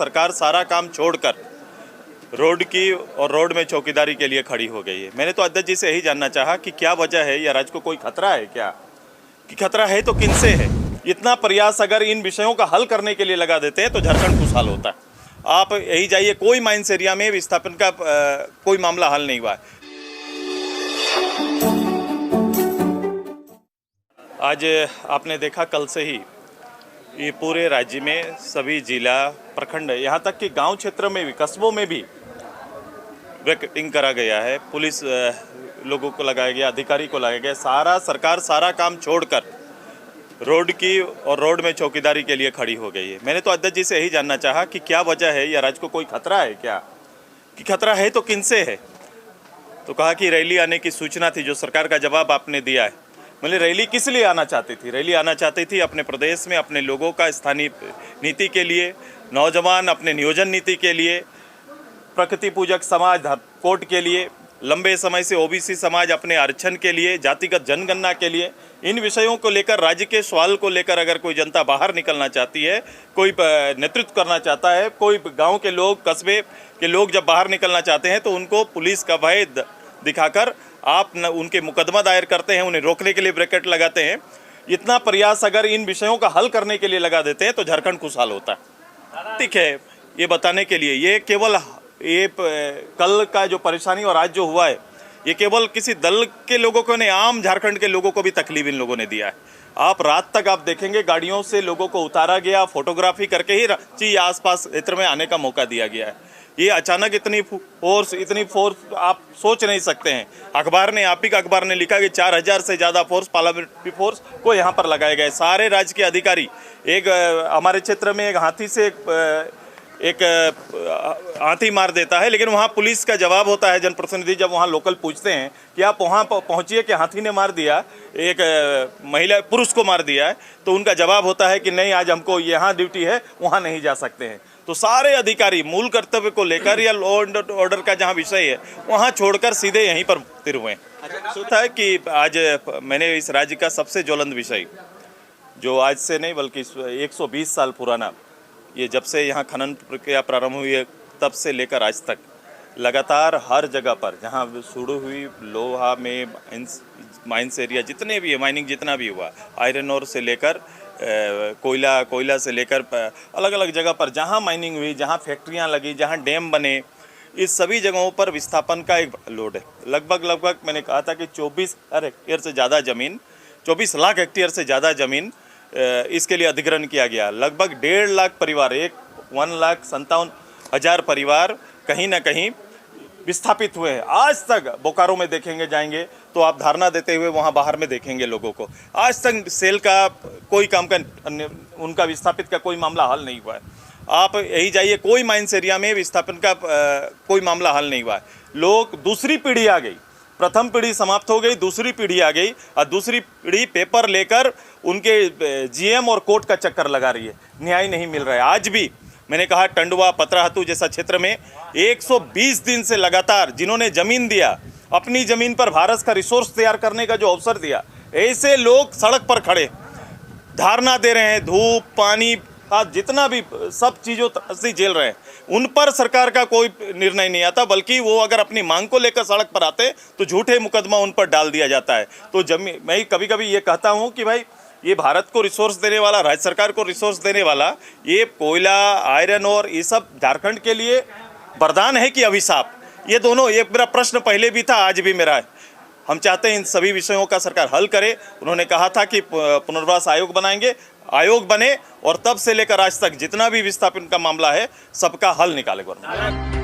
सरकार सारा काम छोड़कर रोड की और रोड में चौकीदारी के लिए खड़ी हो गई है। मैंने तो अध्यक्ष जी से यही जानना चाहा कि क्या वजह है, या राज्य को कोई खतरा है क्या, कि खतरा है तो किनसे है। इतना प्रयास अगर इन विषयों का हल करने के लिए लगा देते हैं तो झारखंड खुशहाल होता है। आप यही जाइए, कोई माइंस एरिया में विस्थापन का कोई मामला हल नहीं हुआ है। आज आपने देखा कल से ही ये पूरे राज्य में सभी जिला प्रखंड, यहाँ तक कि गांव क्षेत्र में भी, कस्बों में भी ब्रैकेटिंग करा गया है। पुलिस लोगों को लगाया गया, अधिकारी को लगाया गया। सरकार सारा काम छोड़कर रोड की और रोड में चौकीदारी के लिए खड़ी हो गई है। मैंने तो अध्यक्ष जी से यही जानना चाहा कि क्या वजह है, या राज्य को कोई खतरा है क्या, कि खतरा है तो किनसे है। तो कहा कि रैली आने की सूचना थी, जो सरकार का जवाब आपने दिया है। मतलब रैली किस लिए आना चाहती थी? रैली आना चाहती थी अपने प्रदेश में अपने लोगों का स्थानीय नीति के लिए, नौजवान अपने नियोजन नीति के लिए, प्रकृति पूजक समाज कोर्ट के लिए, लंबे समय से ओबीसी समाज अपने आरक्षण के लिए, जातिगत जनगणना के लिए, इन विषयों को लेकर, राज्य के सवाल को लेकर अगर कोई जनता बाहर निकलना चाहती है, कोई नेतृत्व करना चाहता है, कोई गांव के लोग, कस्बे के लोग जब बाहर निकलना चाहते हैं तो उनको पुलिस का भय दिखाकर आप उनके मुकदमा दायर करते हैं, उन्हें रोकने के लिए ब्रैकेट लगाते हैं। इतना प्रयास अगर इन विषयों का हल करने के लिए लगा देते हैं तो झारखंड खुशहाल होता है। ठीक है, ये बताने के लिए, ये केवल कल का जो परेशानी और आज जो हुआ है, ये केवल किसी दल के लोगों को नहीं, आम झारखंड के लोगों को भी तकलीफ इन लोगों ने दिया है। आप रात तक आप देखेंगे गाड़ियों से लोगों को उतारा गया, फोटोग्राफी करके ही रांची आसपास क्षेत्र में आने का मौका दिया गया है। ये अचानक इतनी फोर्स आप सोच नहीं सकते हैं। अखबार ने, आप ही का अखबार ने लिखा कि 4000 से ज़्यादा फोर्स, पार्लियामेंट्री फोर्स को यहाँ पर लगाए गए। सारे राज्य के अधिकारी, एक हमारे क्षेत्र में एक हाथी से एक हाथी मार देता है, लेकिन वहाँ पुलिस का जवाब होता है। जनप्रतिनिधि जब वहाँ लोकल पूछते हैं कि आप वहाँ पहुँचिए कि हाथी ने मार दिया, एक महिला पुरुष को मार दिया है, तो उनका जवाब होता है कि नहीं, आज हमको यहाँ ड्यूटी है, वहाँ नहीं जा सकते हैं। तो सारे अधिकारी मूल कर्तव्य को लेकर या लॉ एंड ऑर्डर का जहाँ विषय है वहाँ छोड़कर सीधे यहीं पर स्थिर हुए। सोचा है कि आज मैंने इस राज्य का सबसे ज्वलंत विषय, जो आज से नहीं बल्कि 120 साल पुराना, ये जब से यहाँ खनन प्रक्रिया प्रारंभ हुई है तब से लेकर आज तक लगातार हर जगह पर जहाँ शुरू हुई, लोहा में माइंस एरिया जितने भी है, माइनिंग जितना भी हुआ, आयरन ओर से लेकर कोयला से लेकर अलग अलग जगह पर जहाँ माइनिंग हुई, जहाँ फैक्ट्रियाँ लगी, जहाँ डैम बने, इस सभी जगहों पर विस्थापन का एक लोड है। लगभग मैंने कहा था कि 24 हेक्टेयर से ज़्यादा ज़मीन, 24 लाख हेक्टेयर से ज़्यादा ज़मीन इसके लिए अधिग्रहण किया गया। लगभग 1.5 लाख परिवार, 1,57,000 परिवार कहीं ना कहीं विस्थापित हुए हैं। आज तक बोकारो में देखेंगे, जाएंगे तो आप धारणा देते हुए वहाँ बाहर में देखेंगे लोगों को। आज तक सेल का कोई काम का, उनका विस्थापित का कोई मामला हल नहीं हुआ है। आप यही जाइए, कोई माइंस एरिया में विस्थापन का कोई मामला हल नहीं हुआ है। लोग, दूसरी पीढ़ी आ गई, प्रथम पीढ़ी समाप्त हो गई, दूसरी पीढ़ी आ गई, और दूसरी पीढ़ी पेपर लेकर उनके जीएम और कोर्ट का चक्कर लगा रही है। न्याय नहीं मिल रहा है। आज भी मैंने कहा, टंडवा, पतराहतू जैसा क्षेत्र में 120 दिन से लगातार जिन्होंने ज़मीन दिया, अपनी ज़मीन पर भारत का रिसोर्स तैयार करने का जो अवसर दिया, ऐसे लोग सड़क पर खड़े धारणा दे रहे हैं। धूप, पानी, जितना भी सब चीज़ों से झेल रहे हैं। उन पर सरकार का कोई निर्णय नहीं आता, बल्कि वो अगर अपनी मांग को लेकर सड़क पर आते तो झूठे मुकदमा उन पर डाल दिया जाता है। तो जमीन, मैं कभी कभी ये कहता हूँ कि भाई, ये भारत को रिसोर्स देने वाला, राज्य सरकार को रिसोर्स देने वाला, ये कोयला, आयरन और ये सब झारखंड के लिए वरदान है कि अभिशाप? ये दोनों, ये मेरा प्रश्न पहले भी था, आज भी मेरा है। हम चाहते हैं इन सभी विषयों का सरकार हल करे। उन्होंने कहा था कि पुनर्वास आयोग बनाएंगे, आयोग बने और तब से लेकर आज तक जितना भी विस्थापन का मामला है सबका हल निकाले गवर्नमेंट।